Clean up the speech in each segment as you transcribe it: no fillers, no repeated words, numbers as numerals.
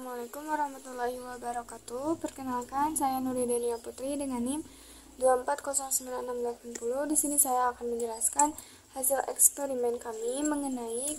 Assalamualaikum warahmatullahi wabarakatuh. Perkenalkan, saya Nuri Delia Putri dengan NIM 2409680. Di sini saya akan menjelaskan hasil eksperimen kami mengenai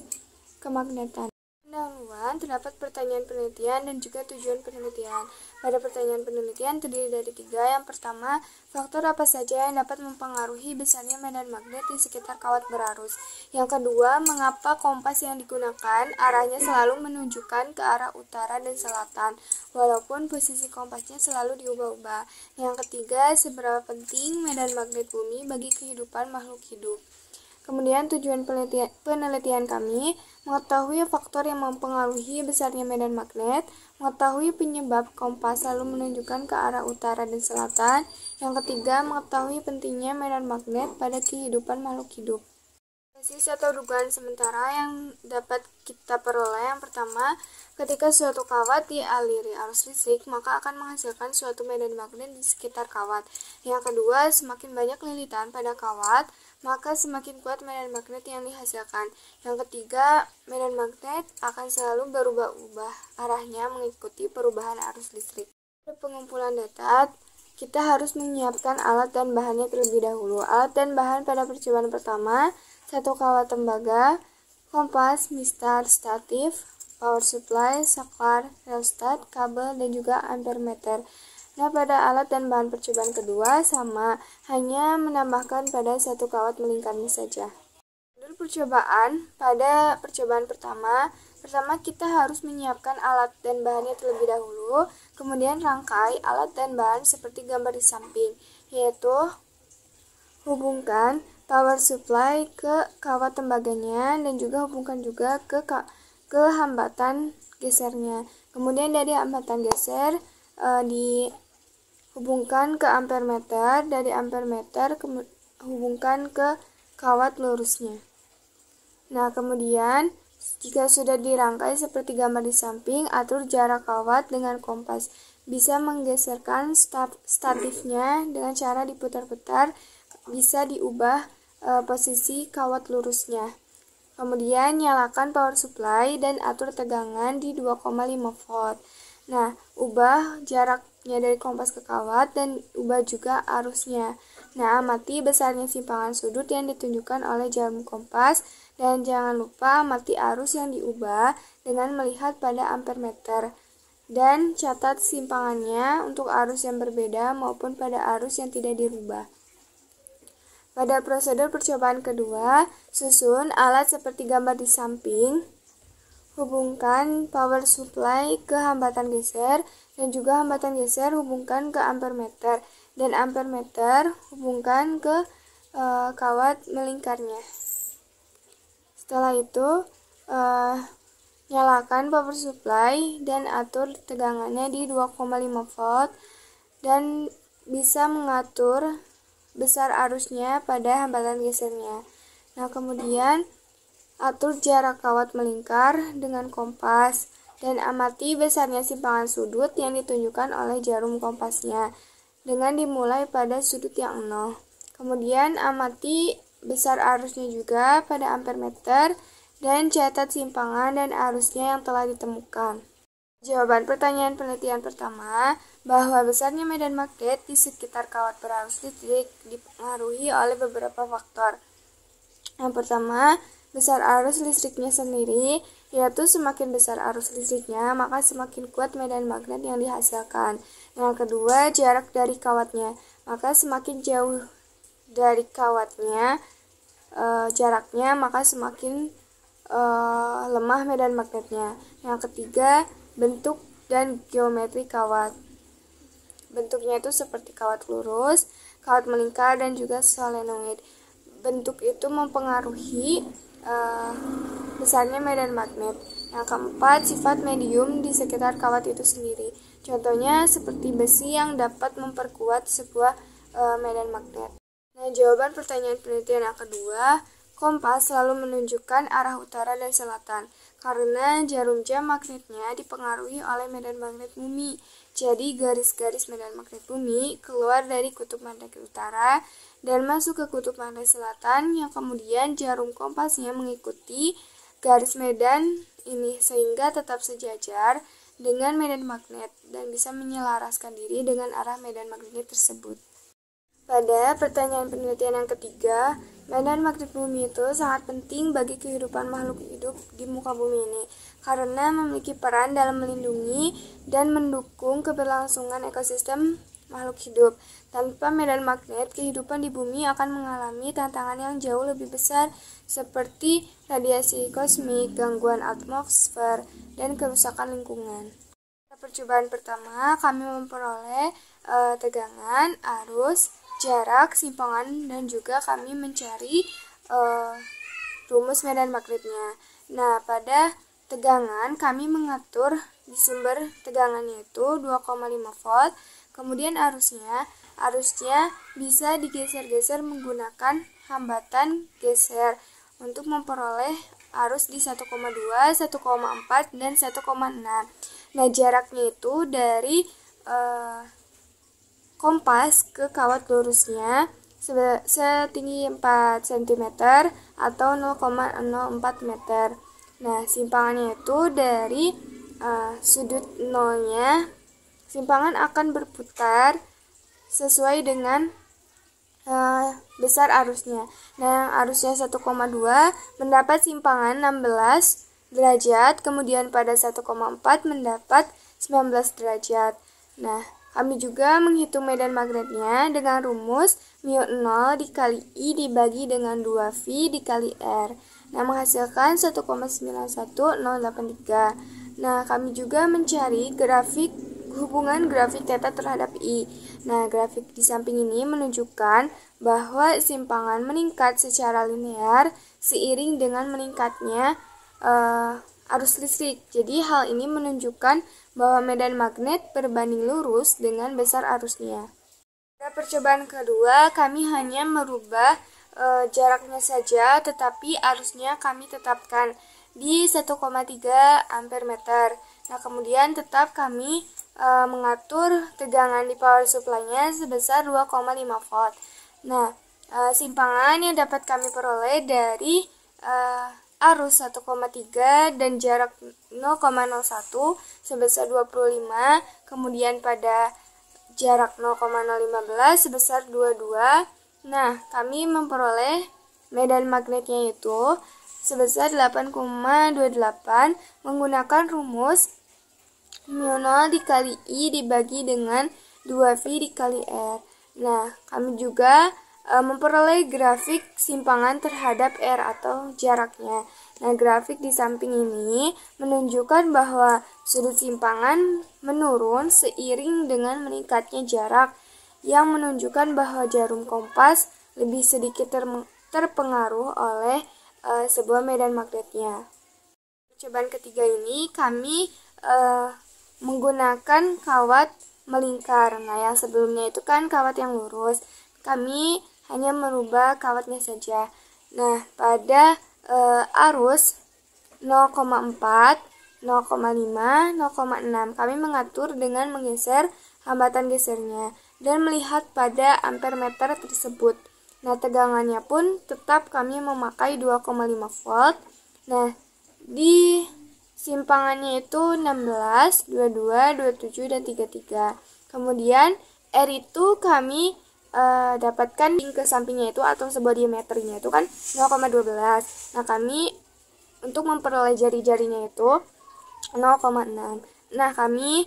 kemagnetan. Pendahuluan, terdapat pertanyaan penelitian dan juga tujuan penelitian. Pada pertanyaan penelitian terdiri dari 3. Yang pertama, faktor apa saja yang dapat mempengaruhi besarnya medan magnet di sekitar kawat berarus. Yang kedua, mengapa kompas yang digunakan arahnya selalu menunjukkan ke arah utara dan selatan, walaupun posisi kompasnya selalu diubah-ubah. Yang ketiga, seberapa penting medan magnet bumi bagi kehidupan makhluk hidup. Kemudian tujuan penelitian kami, mengetahui faktor yang mempengaruhi besarnya medan magnet, mengetahui penyebab kompas selalu menunjukkan ke arah utara dan selatan. Yang ketiga, mengetahui pentingnya medan magnet pada kehidupan makhluk hidup. Analisis atau dugaan sementara yang dapat kita peroleh. Yang pertama, ketika suatu kawat dialiri arus listrik, maka akan menghasilkan suatu medan magnet di sekitar kawat. Yang kedua, semakin banyak lilitan pada kawat, maka semakin kuat medan magnet yang dihasilkan. Yang ketiga, medan magnet akan selalu berubah-ubah arahnya mengikuti perubahan arus listrik. Pada pengumpulan data, kita harus menyiapkan alat dan bahannya terlebih dahulu. Alat dan bahan pada percobaan pertama, 1 kawat tembaga, kompas, mistar, statif, power supply, saklar, rheostat, kabel, dan juga ampermeter. Nah, pada alat dan bahan percobaan kedua sama, hanya menambahkan pada 1 kawat melingkarnya saja. Judul percobaan pada percobaan pertama kita harus menyiapkan alat dan bahannya terlebih dahulu, kemudian rangkai alat dan bahan seperti gambar di samping, yaitu hubungkan power supply ke kawat tembaganya dan juga hubungkan juga ke hambatan gesernya. Kemudian dari hambatan geser dihubungkan ke ampermeter, dari ampermeter hubungkan ke kawat lurusnya. Nah, kemudian jika sudah dirangkai seperti gambar di samping, atur jarak kawat dengan kompas. Bisa menggeserkan statifnya dengan cara diputar-putar, bisa diubah posisi kawat lurusnya. Kemudian nyalakan power supply dan atur tegangan di 2,5 volt. Nah, ubah jaraknya dari kompas ke kawat dan ubah juga arusnya. Nah, amati besarnya simpangan sudut yang ditunjukkan oleh jarum kompas dan jangan lupa amati arus yang diubah dengan melihat pada ampermeter. Dan catat simpangannya untuk arus yang berbeda maupun pada arus yang tidak dirubah. Pada prosedur percobaan kedua, susun alat seperti gambar di samping, hubungkan power supply ke hambatan geser, dan juga hambatan geser hubungkan ke ampermeter, dan ampermeter hubungkan ke kawat melingkarnya. Setelah itu, nyalakan power supply dan atur tegangannya di 2,5 volt, dan bisa mengatur besar arusnya pada hambatan gesernya. Nah, kemudian atur jarak kawat melingkar dengan kompas dan amati besarnya simpangan sudut yang ditunjukkan oleh jarum kompasnya dengan dimulai pada sudut yang 0. Kemudian amati besar arusnya juga pada ampermeter dan catat simpangan dan arusnya yang telah ditemukan. Jawaban pertanyaan penelitian pertama, bahwa besarnya medan magnet di sekitar kawat berarus listrik dipengaruhi oleh beberapa faktor. Yang pertama, besar arus listriknya sendiri, yaitu semakin besar arus listriknya, maka semakin kuat medan magnet yang dihasilkan. Yang kedua, jarak dari kawatnya, maka semakin jauh dari kawatnya jaraknya, maka semakin lemah medan magnetnya. Yang ketiga, bentuk dan geometri kawat. Bentuknya itu seperti kawat lurus, kawat melingkar, dan juga solenoid. Bentuk itu mempengaruhi besarnya medan magnet. Yang keempat, sifat medium di sekitar kawat itu sendiri. Contohnya seperti besi yang dapat memperkuat sebuah medan magnet. Nah, jawaban pertanyaan penelitian yang kedua, kompas selalu menunjukkan arah utara dan selatan karena jarum jam magnetnya dipengaruhi oleh medan magnet bumi. Jadi garis-garis medan magnet bumi keluar dari kutub magnet utara dan masuk ke kutub magnet selatan, yang kemudian jarum kompasnya mengikuti garis medan ini sehingga tetap sejajar dengan medan magnet dan bisa menyelaraskan diri dengan arah medan magnet tersebut. Pada pertanyaan penelitian yang ketiga, medan magnet bumi itu sangat penting bagi kehidupan makhluk hidup di muka bumi ini karena memiliki peran dalam melindungi dan mendukung keberlangsungan ekosistem makhluk hidup. Tanpa medan magnet, kehidupan di bumi akan mengalami tantangan yang jauh lebih besar seperti radiasi kosmik, gangguan atmosfer, dan kerusakan lingkungan. Percobaan pertama, kami memperoleh tegangan, arus, jarak, simpangan, dan juga kami mencari rumus medan magnetnya. Nah, pada tegangan kami mengatur di sumber tegangannya itu 2,5 volt. Kemudian arusnya bisa digeser-geser menggunakan hambatan geser untuk memperoleh arus di 1,2, 1,4, dan 1,6. Nah, jaraknya itu dari kompas ke kawat lurusnya setinggi 4 cm atau 0,04 meter. Nah, simpangannya itu dari sudut nolnya, simpangan akan berputar sesuai dengan besar arusnya. Nah, arusnya 1,2 mendapat simpangan 16 derajat, kemudian pada 1,4 mendapat 19 derajat. Nah, kami juga menghitung medan magnetnya dengan rumus μ0 dikali I dibagi dengan 2V dikali R. Nah, menghasilkan 1,91083. Nah, kami juga mencari hubungan grafik θ terhadap I. Nah, grafik di samping ini menunjukkan bahwa simpangan meningkat secara linear seiring dengan meningkatnya arus listrik. Jadi, hal ini menunjukkan bahwa medan magnet berbanding lurus dengan besar arusnya. Pada percobaan kedua, kami hanya merubah jaraknya saja, tetapi arusnya kami tetapkan di 1,3 ampere meter. Nah, kemudian tetap kami mengatur tegangan di power supply-nya sebesar 2,5 volt. Nah, simpangan yang dapat kami peroleh dari arus 1,3 dan jarak 0,01 sebesar 25, kemudian pada jarak 0,015 sebesar 22. Nah, kami memperoleh medan magnetnya itu sebesar 8,28 menggunakan rumus μ0 dikali I dibagi dengan 2V dikali R. Nah, kami juga memperoleh grafik simpangan terhadap R atau jaraknya. Nah, grafik di samping ini menunjukkan bahwa sudut simpangan menurun seiring dengan meningkatnya jarak, yang menunjukkan bahwa jarum kompas lebih sedikit terpengaruh oleh sebuah medan magnetnya. Percobaan ketiga ini kami menggunakan kawat melingkar. Nah, yang sebelumnya itu kan kawat yang lurus. Kami hanya merubah kawatnya saja. Nah, pada arus 0,4, 0,5, 0,6 kami mengatur dengan menggeser hambatan gesernya dan melihat pada ampere meter tersebut. Nah, tegangannya pun tetap kami memakai 2,5 volt. Nah, di simpangannya itu 16, 22, 27, dan 33. Kemudian R itu kami dapatkan ke sampingnya itu atau sebuah diameternya itu kan 0,12. Nah, kami untuk memperoleh jari-jarinya itu 0,6. Nah, kami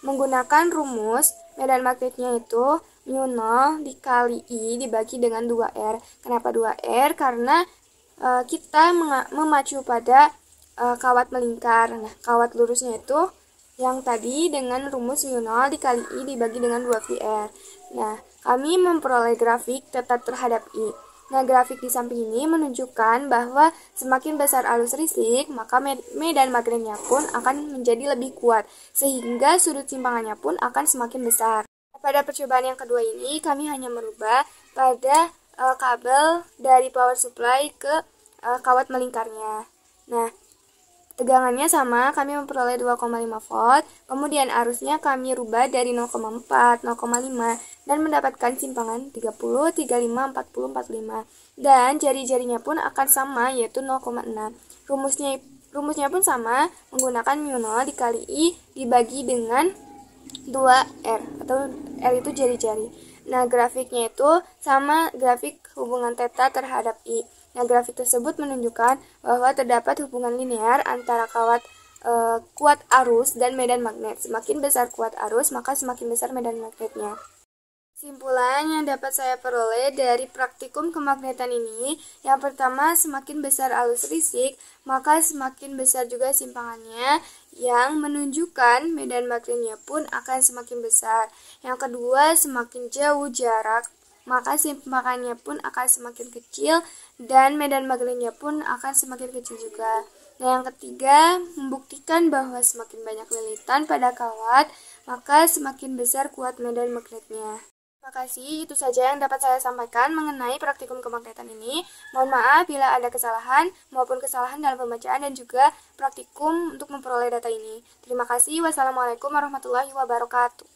menggunakan rumus medan magnetnya itu μ0 dikali I dibagi dengan 2R. Kenapa 2R? Karena kita memacu pada kawat melingkar. Nah, kawat lurusnya itu yang tadi dengan rumus μ0 dikali I dibagi dengan 2VR. Nah, kami memperoleh grafik θ terhadap I. Nah, grafik di samping ini menunjukkan bahwa semakin besar arus listrik, maka medan magnetnya pun akan menjadi lebih kuat, sehingga sudut simpangannya pun akan semakin besar. Pada percobaan yang kedua ini, kami hanya merubah pada kabel dari power supply ke kawat melingkarnya. Nah, tegangannya sama, kami memperoleh 2,5 volt, kemudian arusnya kami rubah dari 0,4, 0,5, dan mendapatkan simpangan 30, 35, 40, 45. Dan jari-jarinya pun akan sama, yaitu 0,6. Rumusnya pun sama, menggunakan mu0 dikali I dibagi dengan 2R, atau R itu jari-jari. Nah, grafiknya itu sama grafik hubungan theta terhadap I. Nah, grafik tersebut menunjukkan bahwa terdapat hubungan linear antara kuat arus dan medan magnet. Semakin besar kuat arus, maka semakin besar medan magnetnya. Kesimpulan yang dapat saya peroleh dari praktikum kemagnetan ini, yang pertama, semakin besar arus listrik, maka semakin besar juga simpangannya, yang menunjukkan medan magnetnya pun akan semakin besar. Yang kedua, semakin jauh jarak, maka simpangannya pun akan semakin kecil, dan medan magnetnya pun akan semakin kecil juga. Nah, yang ketiga, membuktikan bahwa semakin banyak lilitan pada kawat, maka semakin besar kuat medan magnetnya. Terima kasih, itu saja yang dapat saya sampaikan mengenai praktikum kemagnetan ini. Mohon maaf bila ada kesalahan maupun kesalahan dalam pembacaan dan juga praktikum untuk memperoleh data ini. Terima kasih. Wassalamualaikum warahmatullahi wabarakatuh.